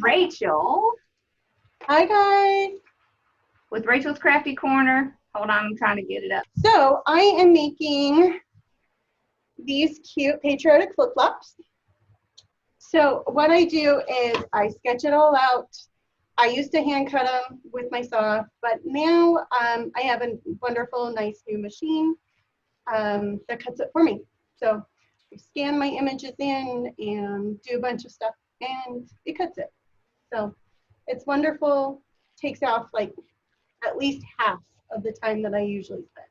Rachel. Hi guys. With Rachel's Crafty Corner. Hold on, I'm trying to get it up. So I am making these cute patriotic flip-flops. So what I do is I sketch it all out. I used to hand cut them with my saw, but now I have a wonderful, nice new machine that cuts it for me. So I scan my images in and do a bunch of stuff and it cuts it. So it's wonderful, takes off like at least half of the time that I usually spend.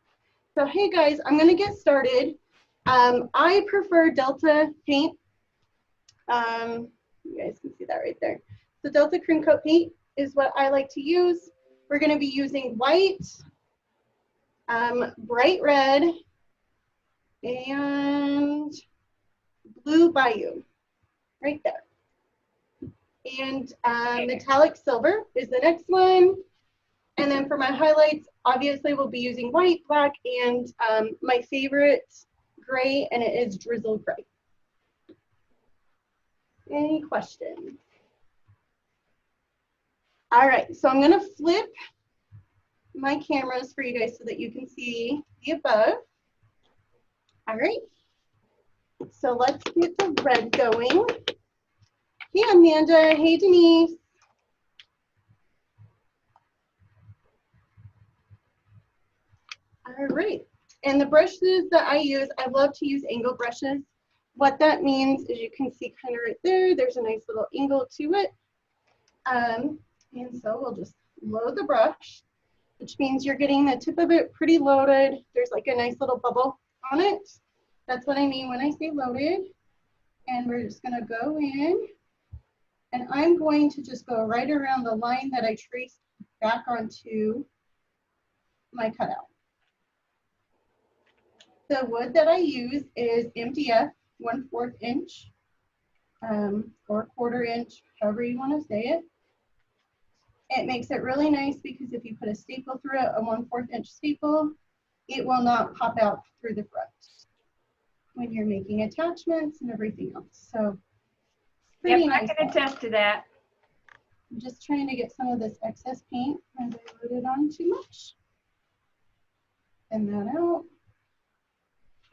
So hey guys, I'm gonna get started. I prefer Delta paint. You guys can see that right there. So Delta cream coat paint is what I like to use. We're gonna be using white, bright red, and blue Bayou, right there. And metallic silver is the next one. And then for my highlights, obviously we'll be using white, black, and my favorite gray, and it is drizzle gray. Any questions? All right, so I'm gonna flip my cameras for you guys so that you can see the above. All right, so let's get the red going. Hey, Amanda. Hey, Denise. All right. And the brushes that I use, I love to use angle brushes. What that means is you can see kind of right there, there's a nice little angle to it. And so we'll just load the brush, which means you're getting the tip of it pretty loaded. There's like a nice little bubble on it. That's what I mean when I say loaded. And we're just gonna go in. And I'm going to just go right around the line that I traced back onto my cutout. The wood that I use is MDF, 1/4 inch, or 1/4 inch, however you want to say it. It makes it really nice because if you put a staple through it, a 1/4 inch staple, it will not pop out through the front when you're making attachments and everything else. So yep, nice. I can attest to that. I'm just trying to get some of this excess paint as I loaded on too much. Send that out.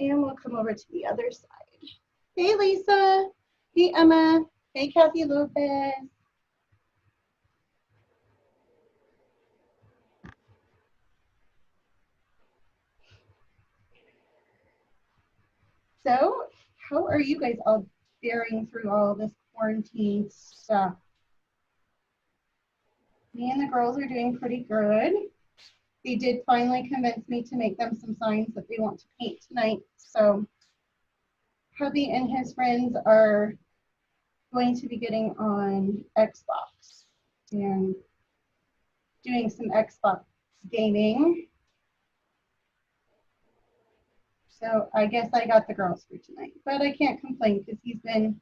And we'll come over to the other side. Hey, Lisa. Hey, Emma. Hey, Kathy Lopez. So, how are you guys all bearing through all this quarantine stuff? Me and the girls are doing pretty good. They did finally convince me to make them some signs that they want to paint tonight. So hubby and his friends are going to be getting on Xbox and doing some Xbox gaming. So I guess I got the girls for tonight, but I can't complain because he's been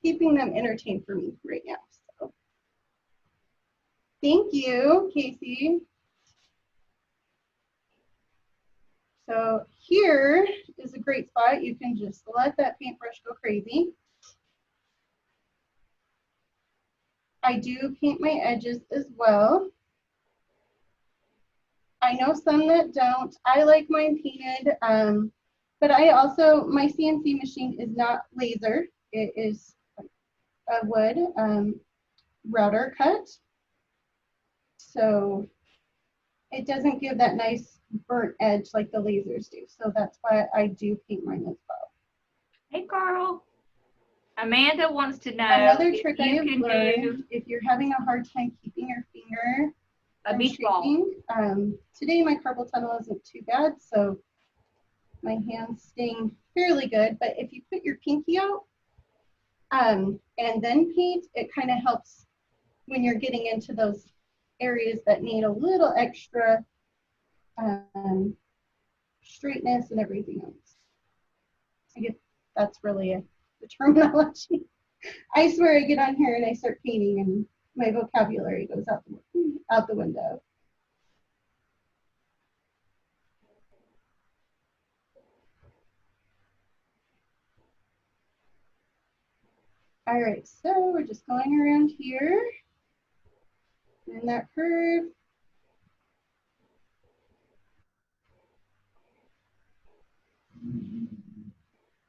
keeping them entertained for me right now. So thank you, Casey. So here is a great spot. You can just let that paintbrush go crazy. I do paint my edges as well. I know some that don't. I like mine painted, but I also, my CNC machine is not laser. It is a wood router cut. So it doesn't give that nice burnt edge like the lasers do. So that's why I do paint mine as well. Hey, Carl. Amanda wants to know another trick I have learned if you're having a hard time keeping your finger a beach ball. Today my carpal tunnel isn't too bad, so my hand's staying fairly good. But if you put your pinky out and then paint, it kind of helps when you're getting into those areas that need a little extra straightness and everything else. I guess that's really the terminology. I swear I get on here and I start painting and my vocabulary goes out the window. All right, so we're just going around here in that curve.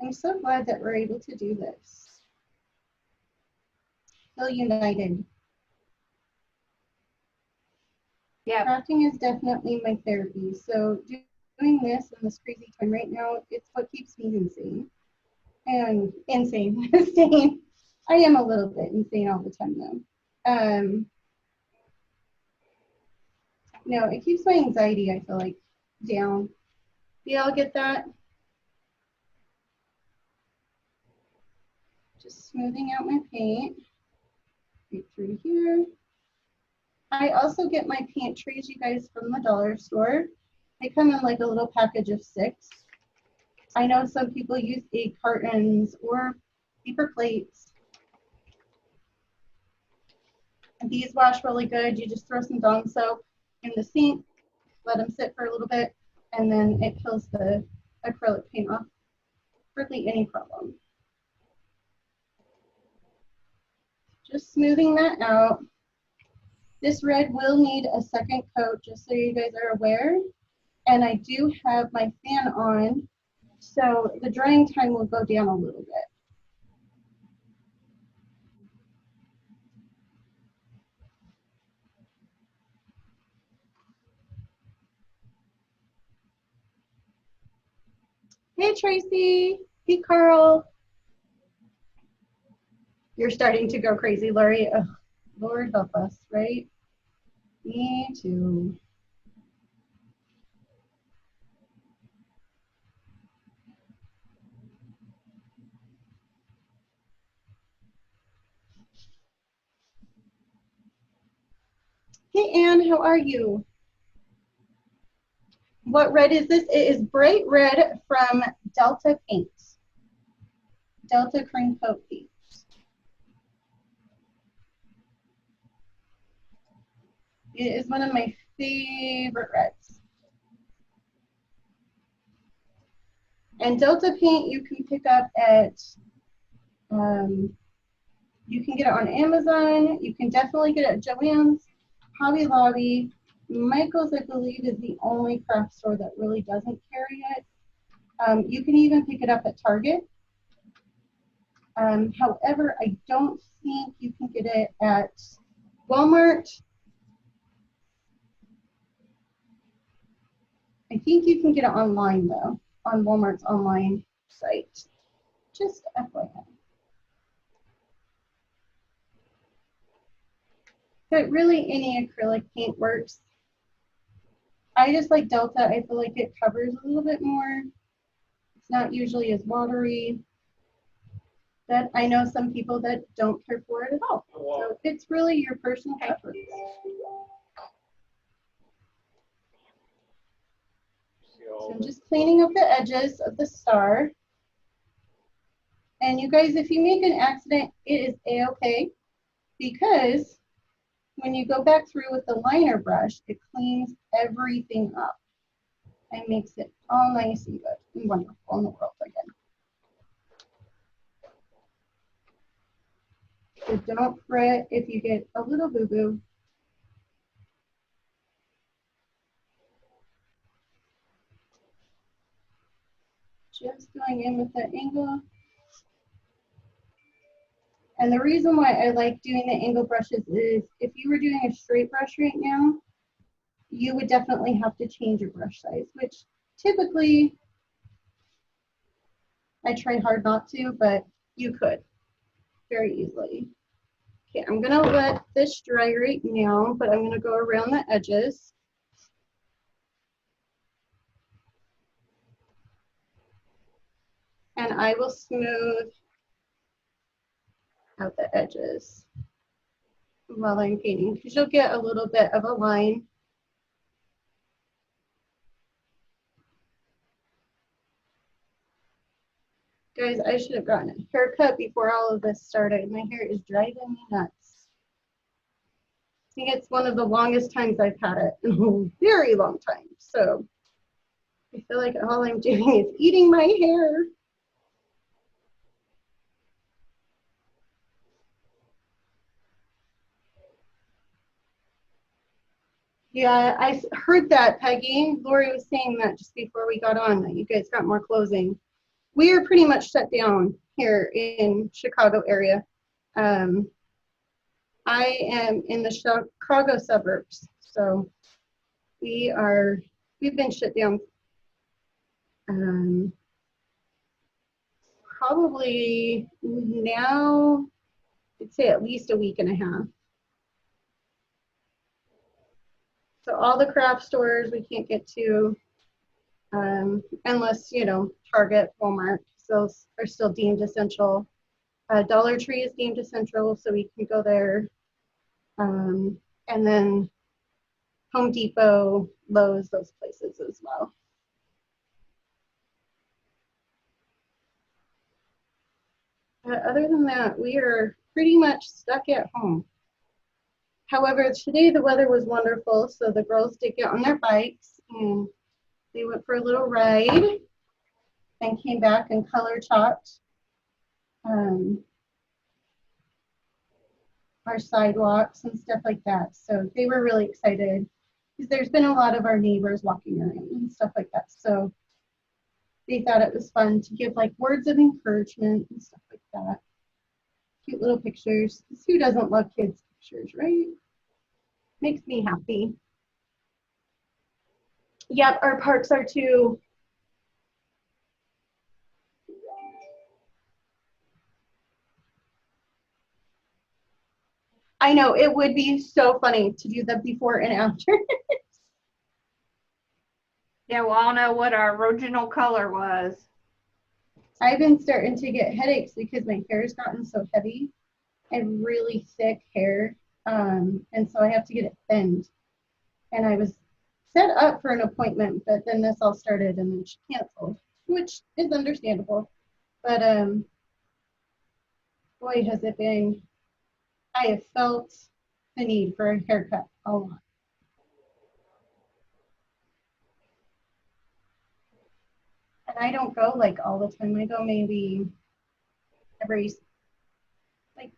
I'm so glad that we're able to do this. Feel united. Yeah. Crafting is definitely my therapy. So doing this in this crazy time right now, it's what keeps me insane. And insane, insane. I am a little bit insane all the time though. No, it keeps my anxiety, I feel like, down. Do y'all get that? Just smoothing out my paint. Right through here. I also get my paint trays, you guys, from the dollar store. They come in like a little package of 6. I know some people use 8 cartons or paper plates. And these wash really good. You just throw some Dawn soap in the sink, let them sit for a little bit, and then it peels the acrylic paint off. Hardly any problem. Just smoothing that out. This red will need a second coat, just so you guys are aware. And I do have my fan on, so the drying time will go down a little bit. Hey, Tracy. Hey, Carl. You're starting to go crazy, Lori. Oh, Lord help us, right? Me too. Hey, Anne, how are you? What red is this? It is bright red from Delta Paints. Delta Cream Coat Paint. It is one of my favorite reds. And Delta Paint you can pick up at, you can get it on Amazon. You can definitely get it at Joann's, Hobby Lobby. Michael's, I believe, is the only craft store that really doesn't carry it. You can even pick it up at Target. However, I don't think you can get it at Walmart. I think you can get it online though, on Walmart's online site. Just FYI. But really any acrylic paint works. I just like Delta. I feel like it covers a little bit more. It's not usually as watery. But I know some people that don't care for it at all. So it's really your personal preference. So I'm just cleaning up the edges of the star. And you guys, if you make an accident, it is a-okay, because when you go back through with the liner brush, it cleans everything up and makes it all nice and good and wonderful in the world again. So don't fret if you get a little boo-boo. Just going in with that angle. And the reason why I like doing the angle brushes is if you were doing a straight brush right now, you would definitely have to change your brush size, which typically I try hard not to, but you could very easily. Okay, I'm gonna let this dry right now, but I'm gonna go around the edges. And I will smooth out the edges while I'm painting, because you'll get a little bit of a line. Guys, I should have gotten a haircut before all of this started. My hair is driving me nuts. I think it's one of the longest times I've had it in a very long time. So I feel like all I'm doing is eating my hair. Yeah, heard that, Peggy. Lori was saying that just before we got on, that you guys got more closing. We are pretty much shut down here in Chicago area. I am in the Chicago suburbs, so we've been shut down probably now, I'd say at least a week and a half. So all the craft stores we can't get to unless, you know, Target, Walmart, those are still deemed essential. Dollar Tree is deemed essential, so we can go there. And then Home Depot, Lowe's, those places as well. Other than that, we are pretty much stuck at home. However, today the weather was wonderful, so the girls did get on their bikes and they went for a little ride and came back and color chopped our sidewalks and stuff like that. So they were really excited because there's been a lot of our neighbors walking around and stuff like that. So they thought it was fun to give like words of encouragement and stuff like that. Cute little pictures. Who doesn't love kids' pictures, right? Makes me happy. Yep, our parks are too. I know, it would be so funny to do the before and after. Yeah, we'll all know what our original color was. I've been starting to get headaches because my hair's gotten so heavy and really thick hair. And so I have to get it thinned. And I was set up for an appointment, but then this all started and then she canceled, which is understandable. But boy, has it been, I have felt the need for a haircut a lot. And I don't go like all the time. I go maybe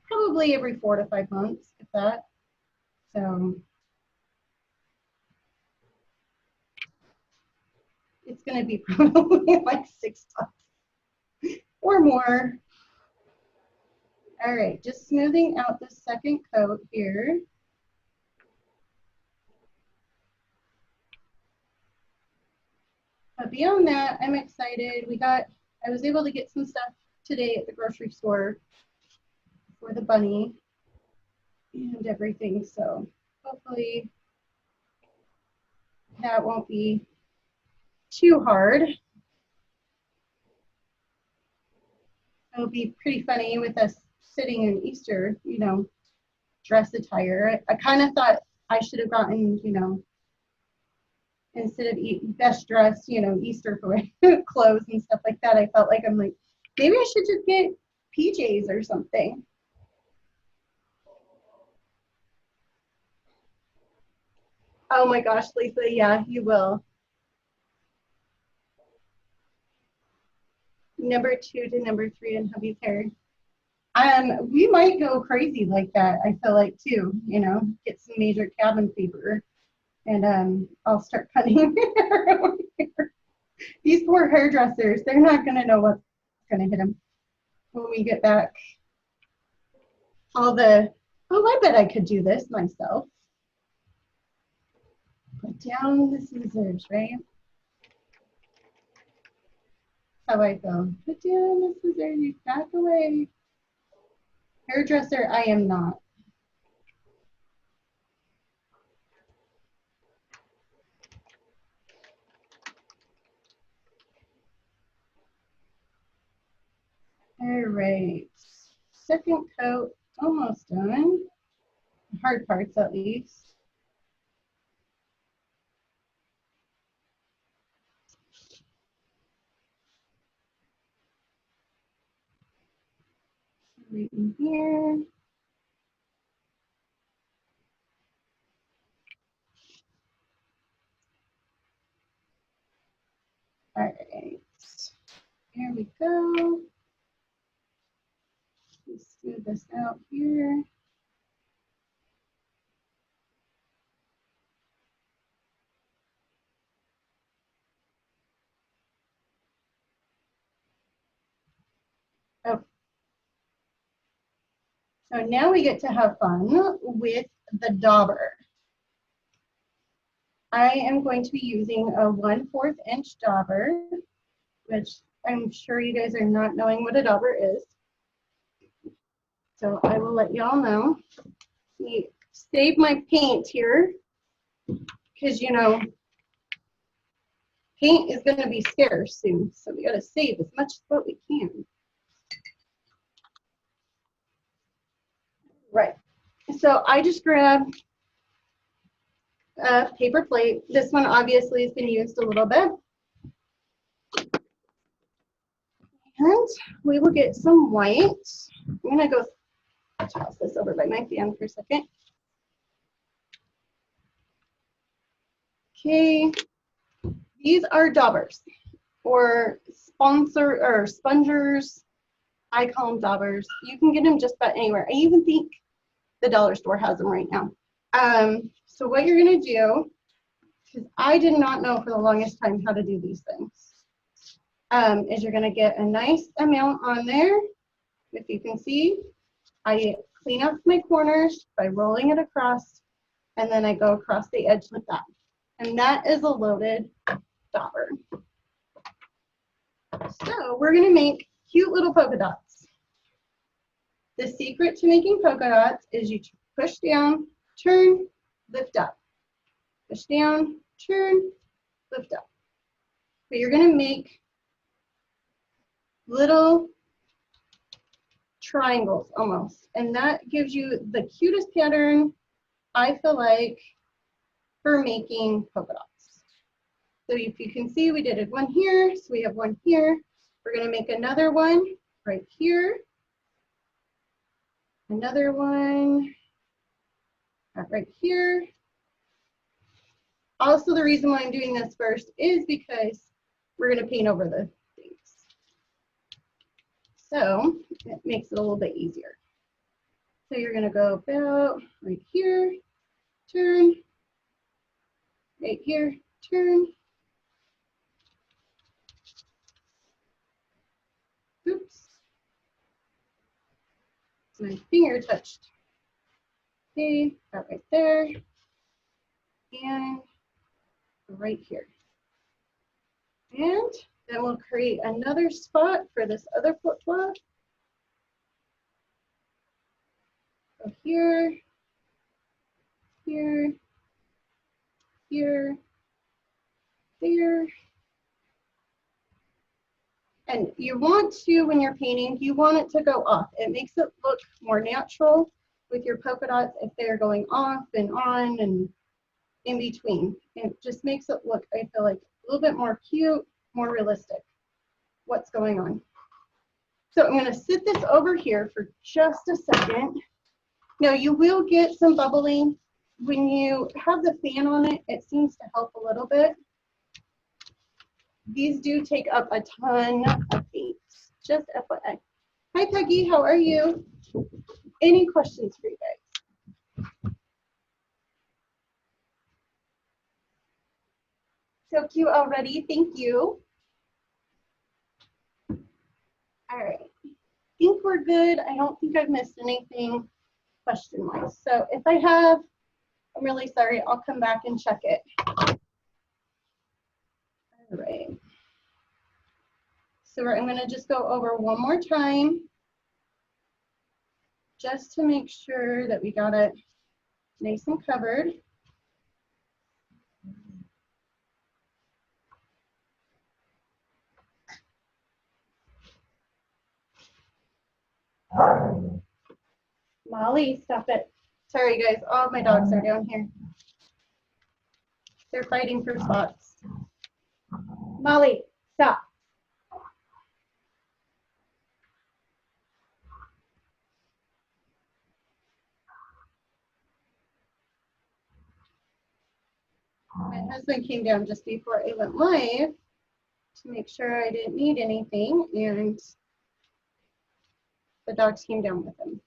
probably every 4 to 5 months, if that. So it's going to be probably like $6 or more. All right, just smoothing out the second coat here. But beyond that, I'm excited. I was able to get some stuff today at the grocery store for the bunny and everything. So hopefully that won't be too hard. It'll be pretty funny with us sitting in Easter, you know, dress attire. I kind of thought I should have gotten, you know, instead of best dressed, you know, Easter clothes and stuff like that. I felt like maybe I should just get PJs or something. Oh my gosh, Lisa, yeah, you will. Number 2 to number 3 in hubby's hair. We might go crazy like that, I feel like too, you know, get some major cabin fever and I'll start cutting hair. These poor hairdressers, they're not gonna know what's gonna hit them when we get back. I bet I could do this myself. Put down the scissors, right? How I go. Put down the scissors, you back away. Hairdresser, I am not. All right, second coat, almost done. Hard parts at least. Right in here. All right, here we go. Let's smooth this out here. So now we get to have fun with the dauber. I am going to be using a 1/4 inch dauber, which I'm sure you guys are not knowing what a dauber is. So I will let y'all know. Save my paint here, because you know, paint is going to be scarce soon, so we got to save as much as what we can. Right. So I just grabbed a paper plate. This one obviously has been used a little bit. And we will get some white. I'm going to go toss this over by my fan for a second. Okay. These are daubers or spongers. I call them daubers. You can get them just about anywhere. I even think the dollar store has them right now. So what you're going to do, because I did not know for the longest time how to do these things, is you're going to get a nice amount on there. If you can see, I clean up my corners by rolling it across, and then I go across the edge with that. And that is a loaded dauber. So we're going to make cute little polka dots. The secret to making polka dots is you push down, turn, lift up. Push down, turn, lift up. But you're going to make little triangles almost, and that gives you the cutest pattern, I feel like, for making polka dots. So if you can see, we did one here, so we have one here. We're going to make another one right here, another one right here. Also, the reason why I'm doing this first is because we're going to paint over the things. So it makes it a little bit easier. So you're going to go about right here, turn, right here, turn. Oops. My finger touched. Okay, that right there. And right here. And then we'll create another spot for this other flip-flop. So here, here, here, there. And you want to, when you're painting, you want it to go off. It makes it look more natural with your polka dots if they're going off and on and in between. It just makes it look, I feel like, a little bit more cute, more realistic, what's going on. So I'm going to sit this over here for just a second. Now you will get some bubbling. When you have the fan on it, it seems to help a little bit. These do take up a ton of paint, just FYI. Hi Peggy, how are you? Any questions for you guys? So cute already, thank you. All right, I think we're good. I don't think I've missed anything question-wise. So if I have, I'm really sorry, I'll come back and check it. All right. So I'm going to just go over one more time just to make sure that we got it nice and covered. Molly, stop it. Sorry guys, all my dogs are down here. They're fighting for spots. Molly, stop. My husband came down just before I went live to make sure I didn't need anything, and the dogs came down with him.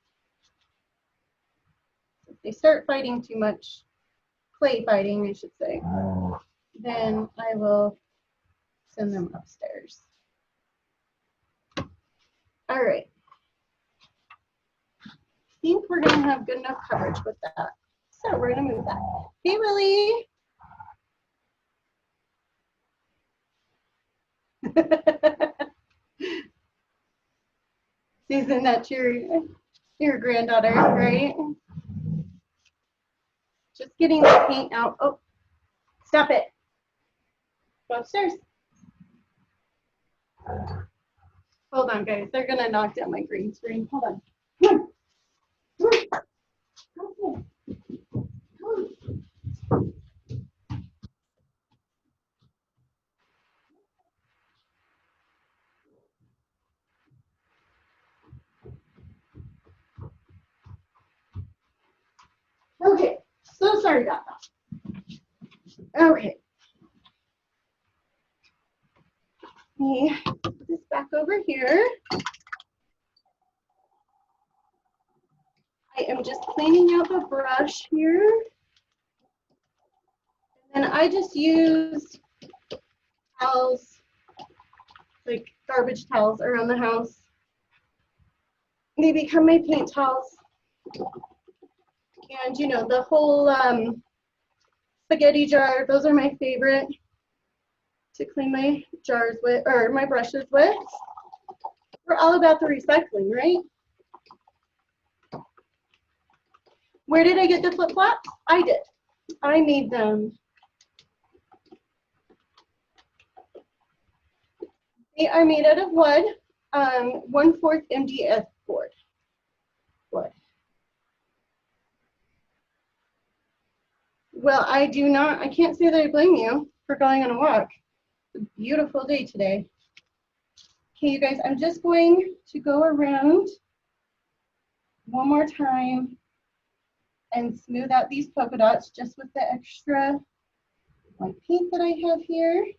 If they start fighting too much, play fighting, I should say, then I will send them upstairs. All right. I think we're gonna have good enough coverage with that. So we're gonna move that. Hey, Willie. Susan, that's your granddaughter, right? Just getting the paint out. Oh, stop it. Go upstairs. Hold on, guys. They're gonna knock down my green screen. Hold on. Come on. Come on. Come on. Okay, so sorry about that. Okay. Let me put this back over here. I am just cleaning out the brush here. And I just use towels, like garbage towels around the house. They become my paint towels. And you know, the whole spaghetti jar, those are my favorite to clean my jars with, or my brushes with. We're all about the recycling, right? Where did I get the flip-flops? I did. I made them. They are made out of wood, 1/4 MDF board. Wood. Well, I can't say that I blame you for going on a walk. It's a beautiful day today. Okay, you guys, I'm just going to go around one more time and smooth out these polka dots just with the extra white paint that I have here.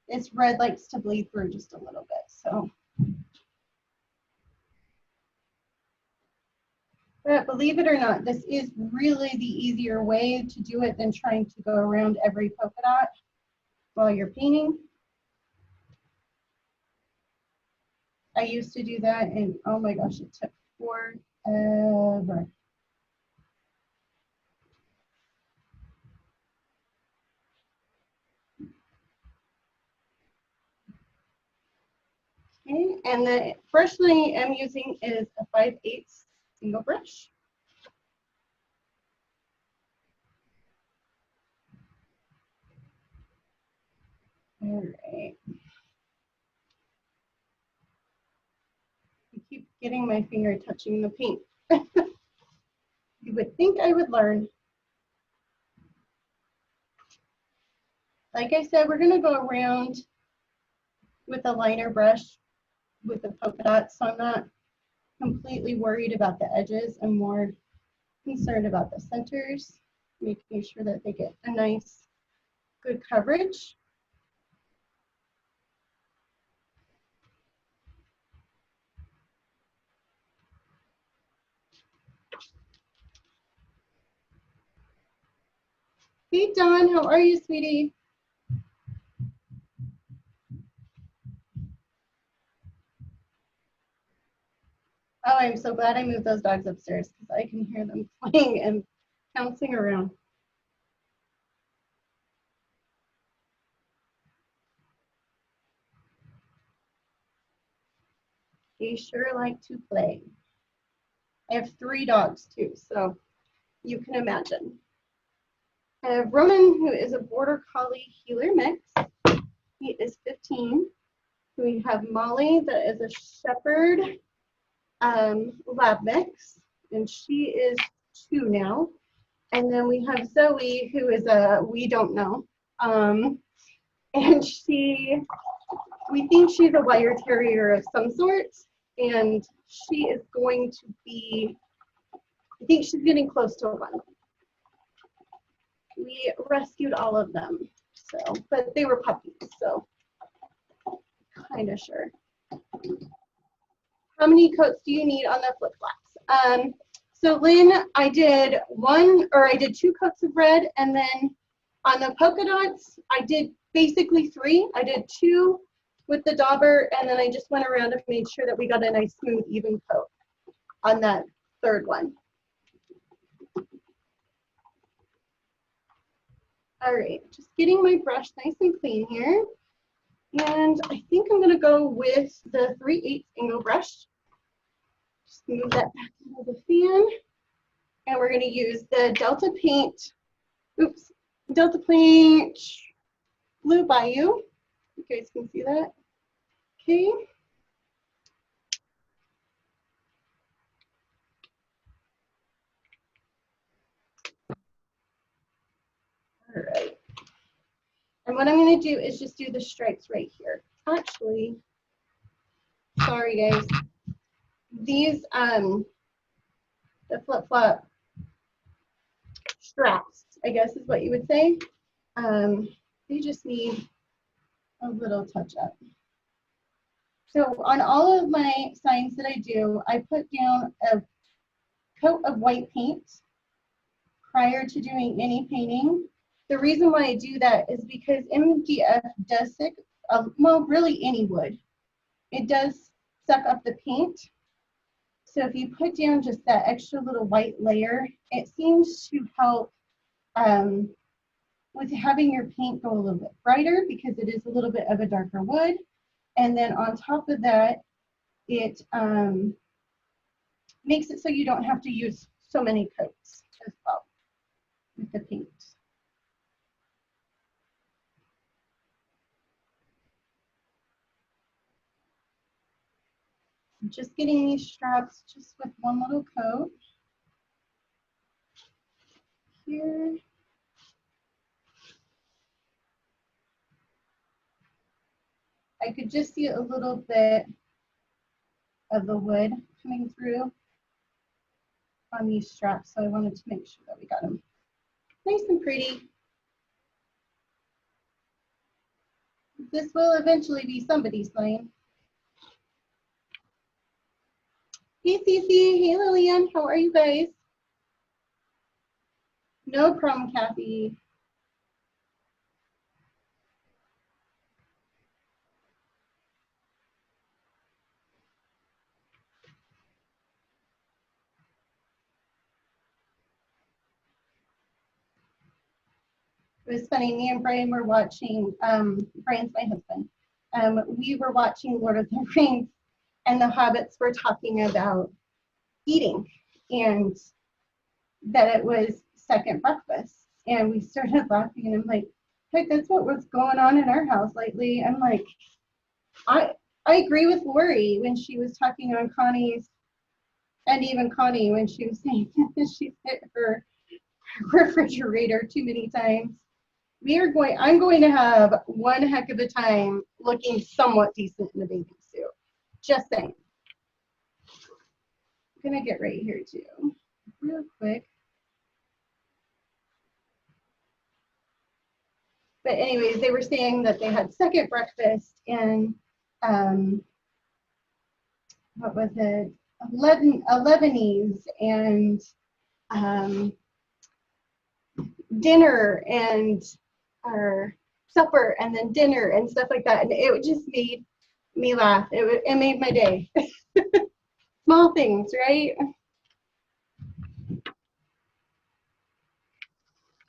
This red likes to bleed through just a little bit, so. But believe it or not, this is really the easier way to do it than trying to go around every polka dot while you're painting. I used to do that and oh my gosh, it took forever. Okay, and the brush that I am using is a 5/8 single brush. All right. I keep getting my finger touching the paint. You would think I would learn. Like I said, we're gonna go around with a liner brush with the polka dots, so I'm not completely worried about the edges. I'm more concerned about the centers, making sure that they get a nice, good coverage. Hey, Dawn, how are you, sweetie? Oh, I'm so glad I moved those dogs upstairs because I can hear them playing and bouncing around. They sure like to play. I have 3 dogs too, so you can imagine. I have Roman, who is a Border Collie Heeler mix. He is 15. We have Molly, that is a Shepherd Lab mix, and she is 2 now. And then we have Zoe, who is a we don't know. And we think she's a wire terrier of some sort, and she is going to be, I think she's getting close to 1. We rescued all of them, so, but they were puppies, so kind of sure. How many coats do you need on the flip-flops? So Lynn, I did 2 coats of red, and then On the polka dots, I did basically 3. I did 2 with the dauber, and then I just went around and made sure that we got a nice smooth, even coat on that 3rd one. All right, just getting my brush nice and clean here. And I think I'm gonna go with the 3/8 angle brush. Just move that back out of the fan. And we're gonna use the Delta Paint, Delta Paint Blue Bayou. You guys can see that, okay. All right. And what I'm gonna do is just do the stripes right here. Actually, sorry guys. These, the flip-flop straps, I guess is what you would say. They just need a little touch up. So on all of my signs that I do, I put down a coat of white paint prior to doing any painting. The reason why I do that is because MDF does stick, well, really any wood, it does suck up the paint. So if you put down just that extra little white layer, it seems to help with having your paint go a little bit brighter because it is a little bit of a darker wood. And then on top of that, it makes it so you don't have to use so many coats as well with the paint. I'm just getting these straps just with one little coat here. I could just see a little bit of the wood coming through on these straps, so I wanted to make sure that we got them nice and pretty. This will eventually be somebody's sign. Hey Cece, hey Lillian, how are you guys? No problem, Kathy. It was funny, me and Brian were watching, Brian's my husband. We were watching Lord of the Rings, and the hobbits were talking about eating and that it was second breakfast. And we started laughing, and I'm like, heck, that's what was going on in our house lately. I'm like, I agree with Lori when she was talking on Connie's, and even Connie when she was saying that she hit her refrigerator too many times. I'm going to have one heck of a time looking somewhat decent in a bathing suit. Just saying. I'm gonna get right here too, real quick. But anyways, they were saying that they had second breakfast and what was it? Lebanese and dinner and our supper and then dinner and stuff like that, and it just made me laugh. It made my day. Small things, right?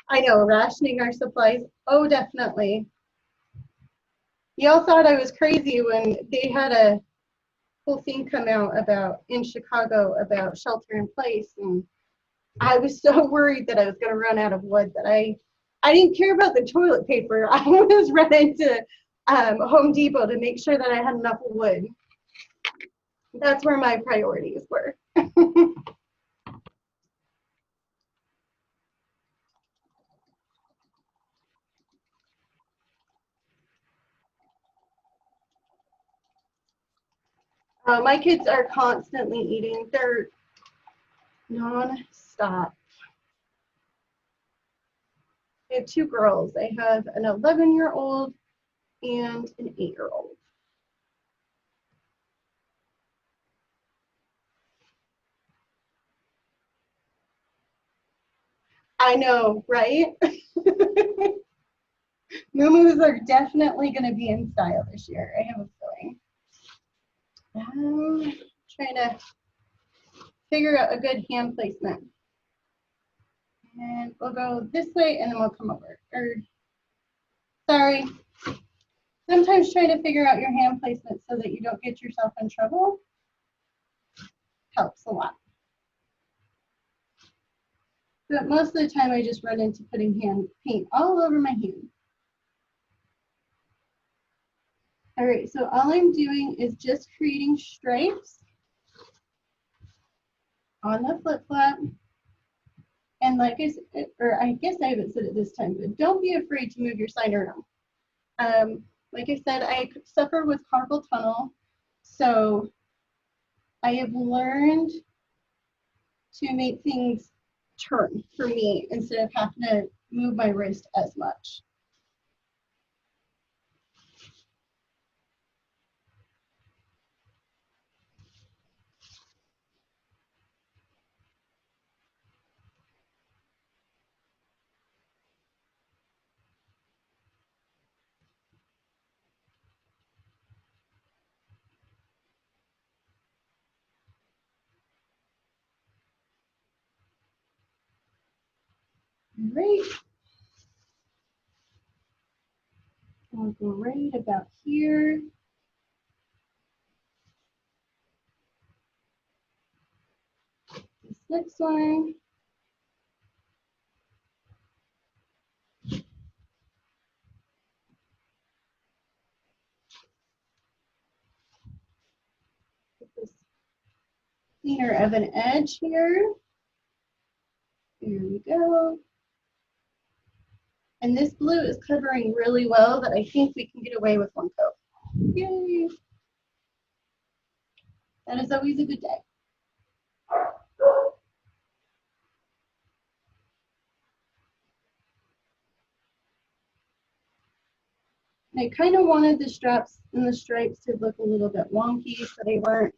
I know, rationing our supplies. Oh, definitely. Y'all thought I was crazy when they had a whole thing come out about in Chicago about shelter in place, and I was so worried that I was going to run out of wood that I didn't care about the toilet paper. I was running to Home Depot to make sure that I had enough wood. That's where my priorities were. My kids are constantly eating. They're non-stop. I have 2 girls. I have an 11-year-old and an 8-year-old. I know, right? Moo-moos are definitely going to be in style this year. I have a feeling. Trying to figure out a good hand placement. And we'll go this way and then we'll come over. Sorry. Sometimes trying to figure out your hand placement so that you don't get yourself in trouble helps a lot. But most of the time I just run into putting hand paint all over my hand. All right, so all I'm doing is just creating stripes on the flip-flop. And like I said, or I guess I haven't said it this time, but don't be afraid to move your sign around. Like I said, I suffer with carpal tunnel, so I have learned to make things turn for me instead of having to move my wrist as much. Right. I'll go right about here. This next one. Get this cleaner of an edge here. There we go. And this blue is covering really well that I think we can get away with one coat. Yay! That is always a good day. And I kind of wanted the straps and the stripes to look a little bit wonky so they weren't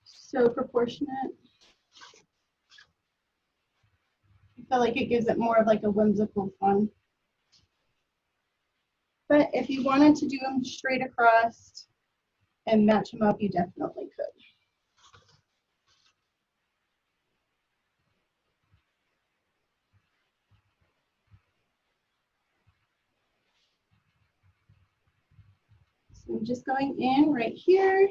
so proportionate. I feel like it gives it more of like a whimsical fun. But if you wanted to do them straight across and match them up, you definitely could. So I'm just going in right here.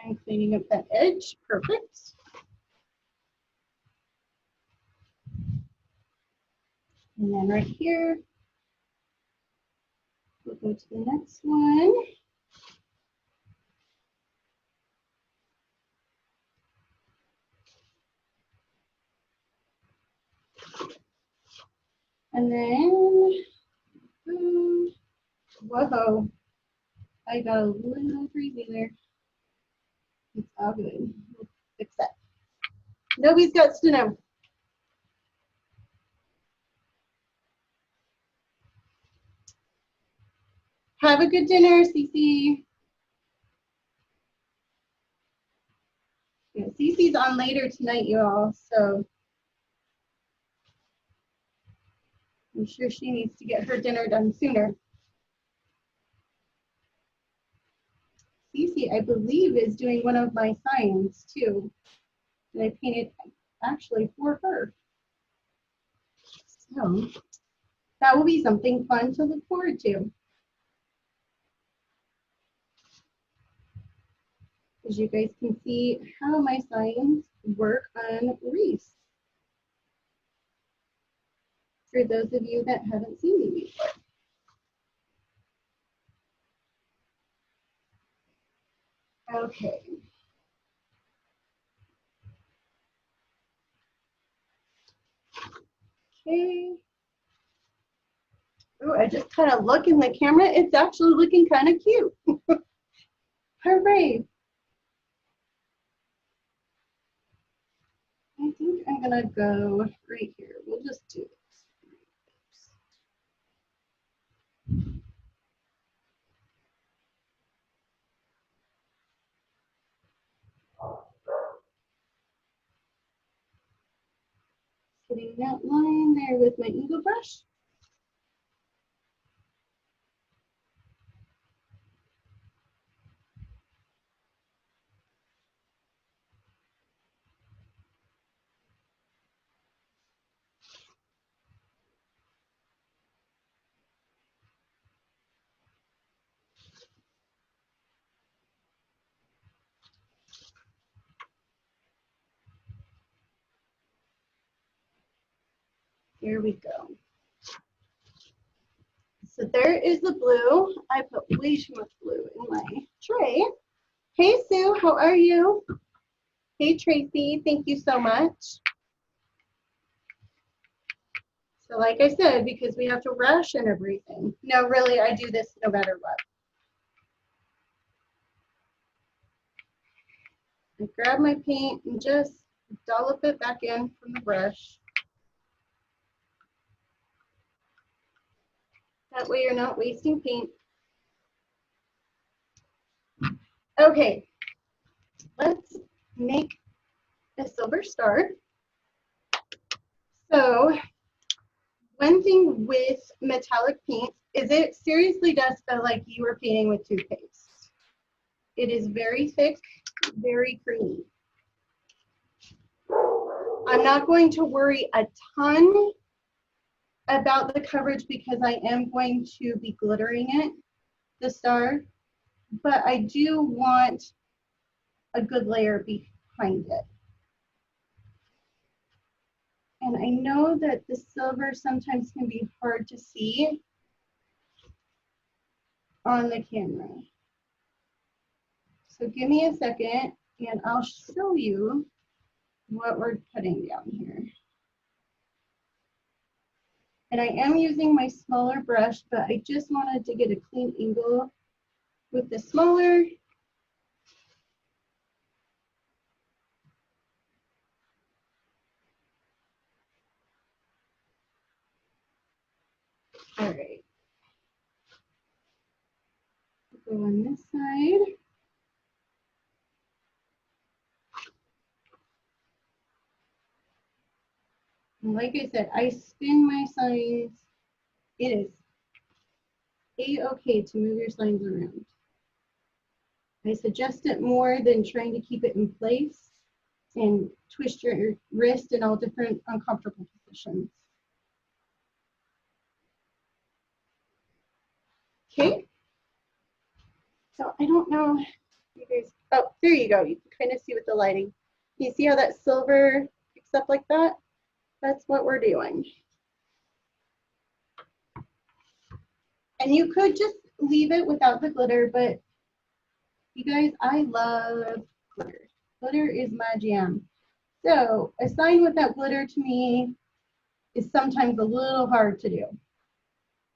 And cleaning up that edge, perfect. And then right here, we'll go to the next one. And then, whoa, I got a little crazy there. It's all good. We'll fix that. Nobody's got to know. Have a good dinner, Cece. Yeah, Cece's on later tonight, you all, so I'm sure she needs to get her dinner done sooner. Cece, I believe, is doing one of my signs too that I painted actually for her. So that will be something fun to look forward to. As you guys can see how my signs work on wreaths. For those of you that haven't seen me before. Okay. Okay. Oh, I just kind of look in the camera. It's actually looking kind of cute. Hooray. I think I'm gonna go right here. We'll just do this. getting that line there with my eagle brush. Here we go. So there is the blue. I put way too much blue in my tray. Hey Sue, how are you? Hey Tracy, thank you so much. So like I said, because we have to ration everything. No, really, I do this no matter what. I grab my paint and just dollop it back in from the brush. That way you're not wasting paint. Okay, let's make a silver star. So one thing with metallic paint is it seriously does feel like you are painting with toothpaste. It is very thick, very creamy. I'm not going to worry a ton about the coverage because I am going to be glittering it, the star, but I do want a good layer behind it. And I know that the silver sometimes can be hard to see on the camera. So give me a second and I'll show you what we're putting down here. And I am using my smaller brush, but I just wanted to get a clean angle with the smaller. All right. Go on this side. And like I said, I spin my signs. It is a-okay to move your signs around. I suggest it more than trying to keep it in place and twist your wrist in all different uncomfortable positions. Okay. So I don't know, you guys, oh, there you go. You can kind of see with the lighting. You see how that silver picks up like that? That's what we're doing. And you could just leave it without the glitter, but you guys, I love glitter. Glitter is my jam. So a sign without glitter to me is sometimes a little hard to do.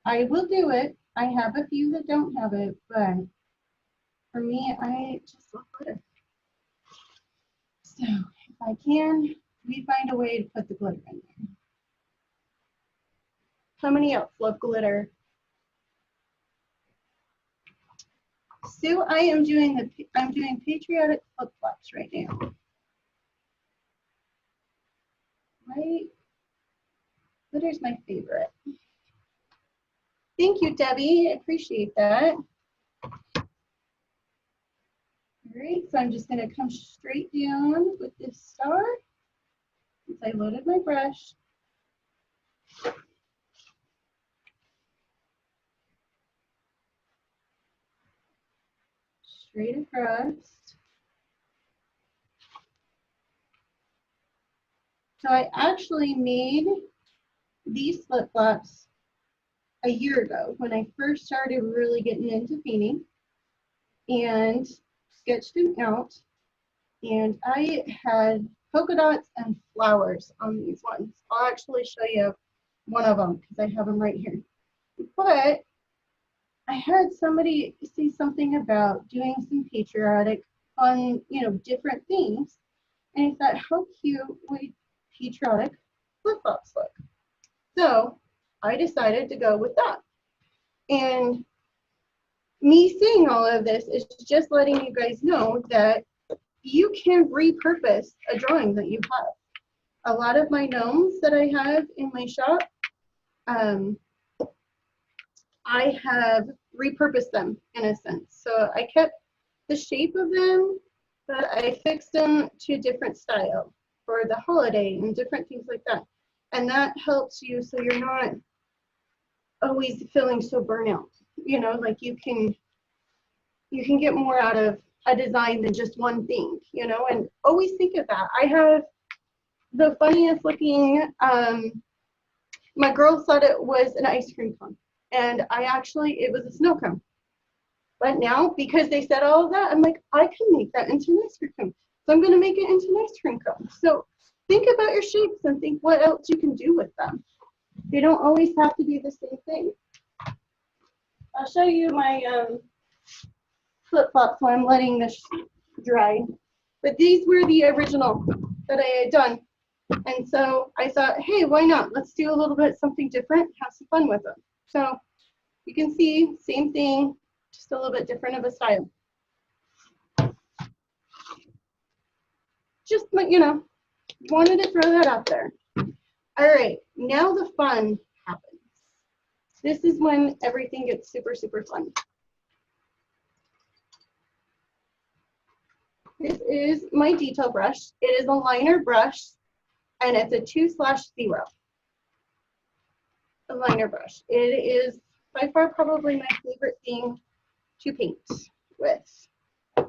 I will do it. I have a few that don't have it, but for me, I just love glitter. So if I can, we find a way to put the glitter in there. How many else love glitter? Sue, I'm doing patriotic flip-flops right now. Right? Glitter's my favorite. Thank you, Debbie. I appreciate that. All right, so I'm just going to come straight down with this star since I loaded my brush. Straight across. So I actually made these flip-flops a year ago when I first started really getting into painting and sketched them out. And I had polka dots and flowers on these ones. I'll actually show you one of them because I have them right here. But I had somebody say something about doing some patriotic on, different things. And I thought, how cute would patriotic flip-flops look? So I decided to go with that. And me saying all of this is just letting you guys know that you can repurpose a drawing that you have. a lot of my gnomes that I have in my shop, I have repurposed them in a sense. So I kept the shape of them, but I fixed them to a different style for the holiday and different things like that. And that helps you so you're not always feeling so burnout. You know, like you can get more out of a design than just one thing, you know, and always think of that. I have the funniest looking, my girls thought it was an ice cream cone. And it was a snow cone. But now, because they said all of that, I'm like, I can make that into an ice cream cone. So I'm going to make it into an ice cream cone. So think about your shapes and think what else you can do with them. They don't always have to be the same thing. I'll show you my flip-flops while I'm letting this dry. But these were the original that I had done. And so I thought, hey, why not? Let's do a little bit something different, have some fun with them. So you can see, same thing, just a little bit different of a style. Just, you know, wanted to throw that out there. All right, now the fun happens. This is when everything gets super, super fun. This is my detail brush. It is a liner brush, and it's a 2/0. A liner brush. It is by far probably my favorite thing to paint with. And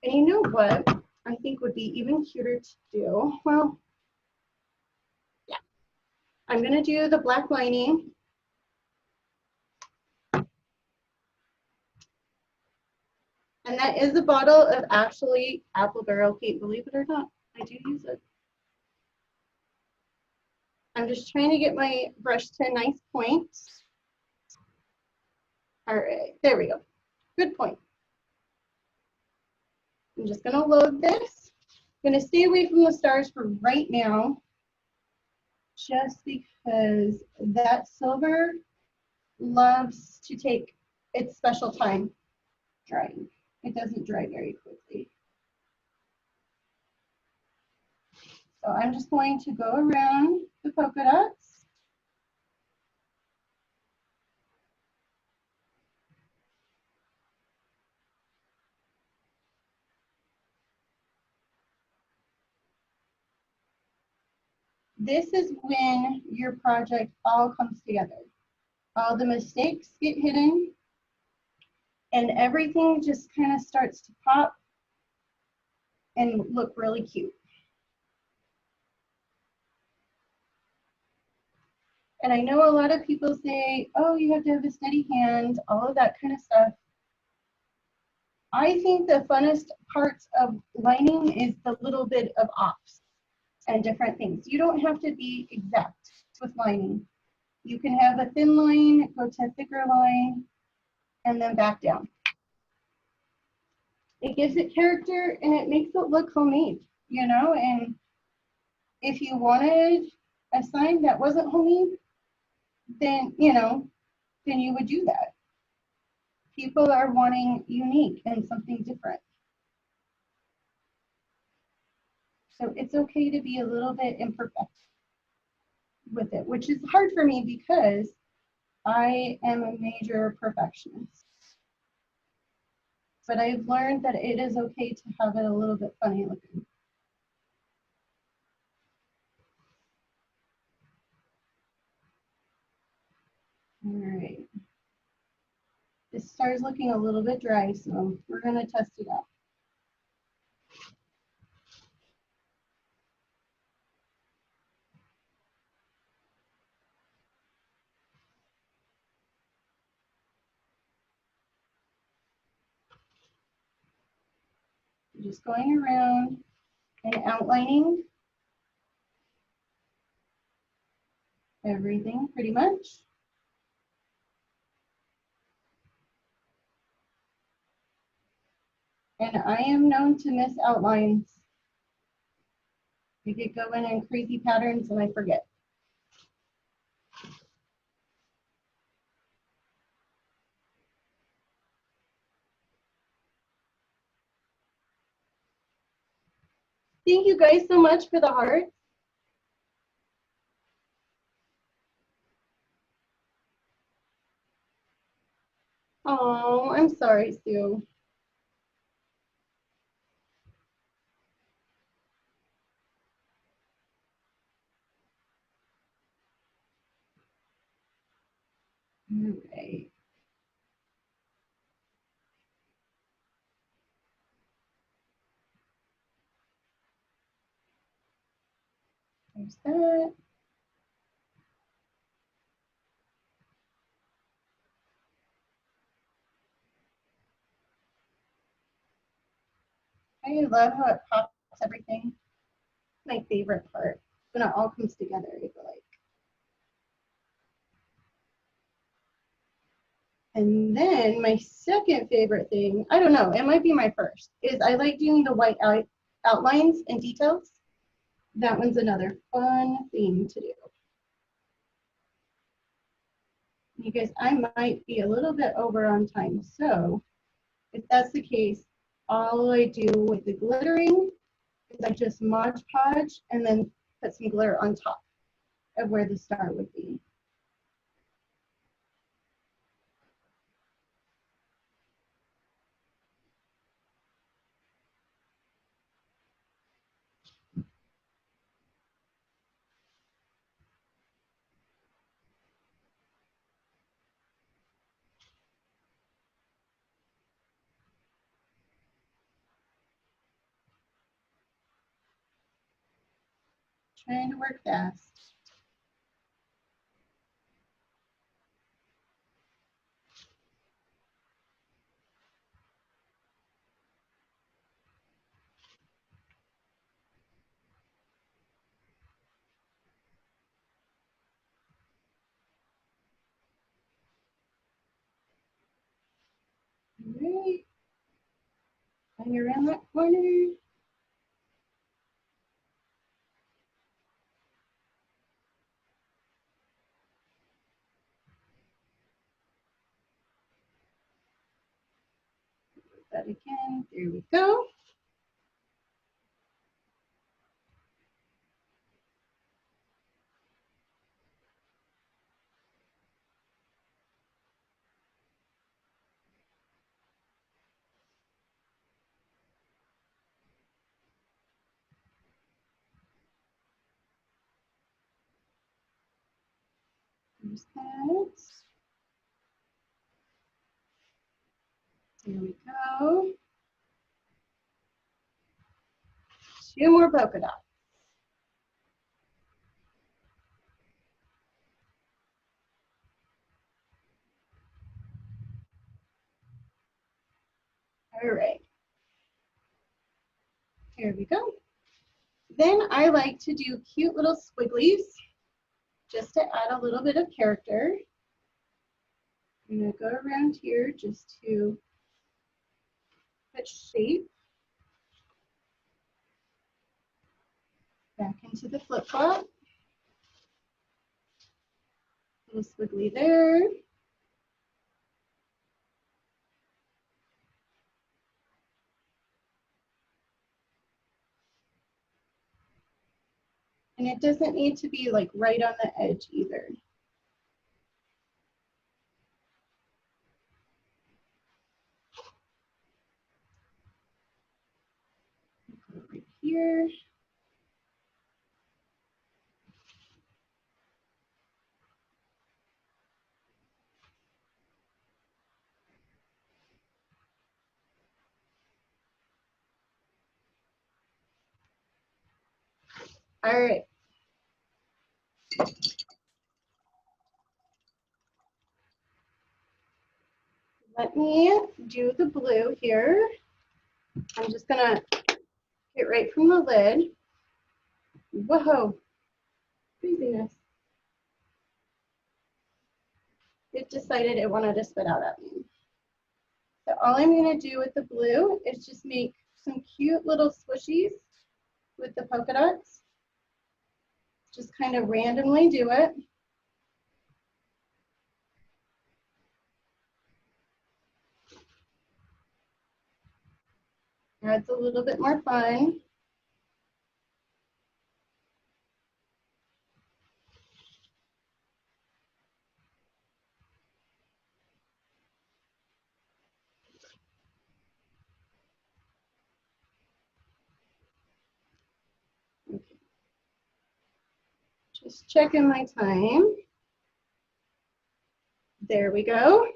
you know what I think would be even cuter to do? Well, yeah. I'm going to do the black lining. And that is a bottle of actually apple barrel paint, believe it or not. I do use it. I'm just trying to get my brush to a nice point. All right, there we go. Good point. I'm just going to load this. I'm going to stay away from the stars for right now, just because that silver loves to take its special time drying. It doesn't dry very quickly. So I'm just going to go around the polka dots. This is when your project all comes together. All the mistakes get hidden and everything just kind of starts to pop and look really cute. And I know a lot of people say, oh, you have to have a steady hand, all of that kind of stuff. I think the funnest parts of lining is the little bit of offs and different things. You don't have to be exact with lining. You can have a thin line, go to a thicker line, and then back down. It gives it character and it makes it look homemade, you know, and if you wanted a sign that wasn't homemade, then, you know, then you would do that. People are wanting unique and something different. So it's okay to be a little bit imperfect with it, which is hard for me because I am a major perfectionist. But I've learned that it is okay to have it a little bit funny looking. All right. This starts looking a little bit dry, so we're going to test it out. Just going around and outlining everything pretty much. And I am known to miss outlines. I get going in crazy patterns and I forget. Thank you guys so much for the hearts. Oh, I'm sorry, Sue. All right. There's that. I love how it pops everything. My favorite part when it all comes together, I feel like. And then my second favorite thing, I don't know, it might be my first, is I like doing the white outlines and details. That one's another fun thing to do. You guys, I might be a little bit over on time, so if that's the case, all I do with the glittering is I just Mod Podge and then put some glitter on top of where the star would be. Trying to work fast. All right. Hang around that corner. That again. There we go. There's that. There we go. 2 more polka dots. All right. Here we go. Then I like to do cute little squigglies just to add a little bit of character. I'm going to go around here just to put shape back into the flip flop. Little squiggly there. And it doesn't need to be like right on the edge either. Go right here. All right. Let me do the blue here. I'm just gonna get right from the lid. Whoa, craziness. It decided it wanted to spit out at me. So all I'm gonna do with the blue is just make some cute little swishies with the polka dots. Just kind of randomly do it. Adds a little bit more fun. Just checking my time. There we go.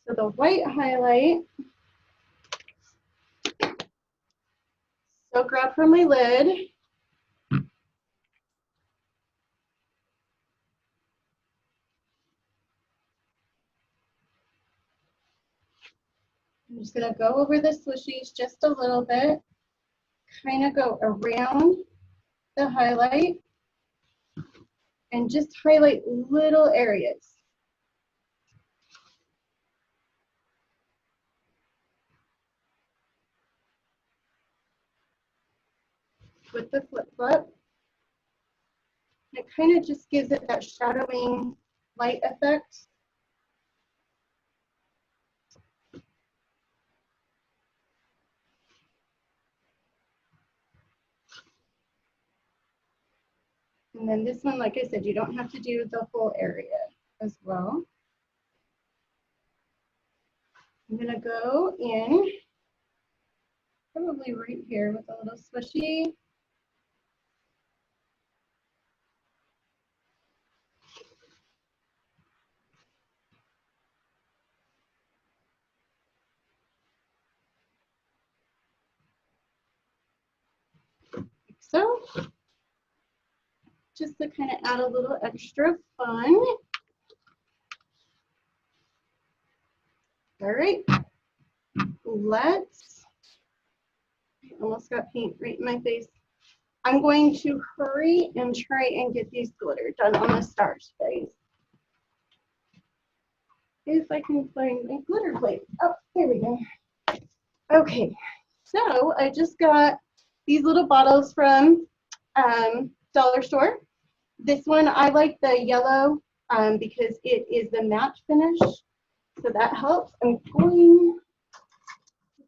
So the white highlight, so grab from my lid. I'm just gonna go over the swishies just a little bit, kind of go around the highlight and just highlight little areas. With the flip-flop. It kind of just gives it that shadowing light effect. And then this one, like I said, you don't have to do the whole area as well. I'm gonna go in, probably right here with a little swishy. Like so. Just to kind of add a little extra fun. All right, let's, I almost got paint right in my face. I'm going to hurry and try and get these glitter done on the stars, guys. If I can find my glitter plate. Oh, there we go. Okay, so I just got these little bottles from dollar store. This one, I like the yellow because it is the matte finish. So that helps. I'm going to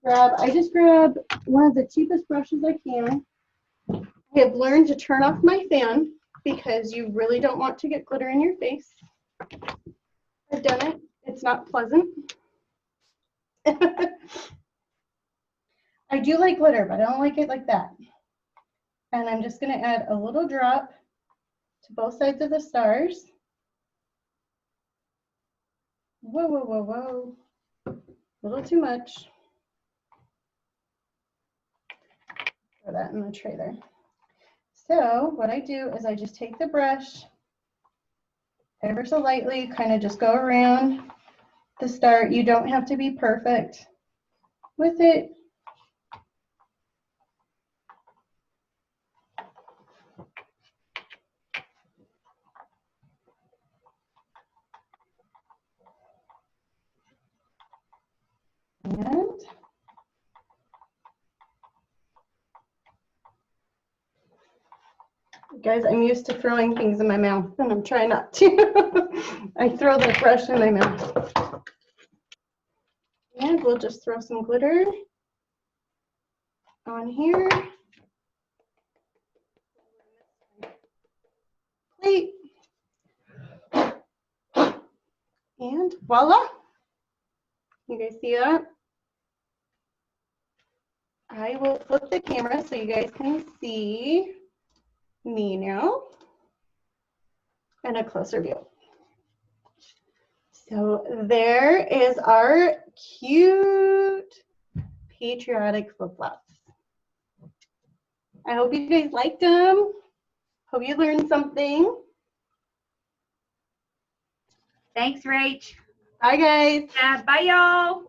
grab, I just grabbed one of the cheapest brushes I can. I have learned to turn off my fan because you really don't want to get glitter in your face. I've done it. It's not pleasant. I do like glitter, but I don't like it like that. And I'm just going to add a little drop to both sides of the stars. Whoa, whoa, whoa, whoa. A little too much. Throw that in the tray there. So what I do is I just take the brush ever so lightly, kind of just go around the star. You don't have to be perfect with it. And guys, I'm used to throwing things in my mouth and I'm trying not to. I throw the brush in my mouth. And we'll just throw some glitter on here. Plate. And voila. You guys see that? I will flip the camera so you guys can see me now and a closer view. So there is our cute patriotic flip-flops. I hope you guys liked them. Hope you learned something. Thanks, Rach. Bye, guys. Yeah, bye, y'all.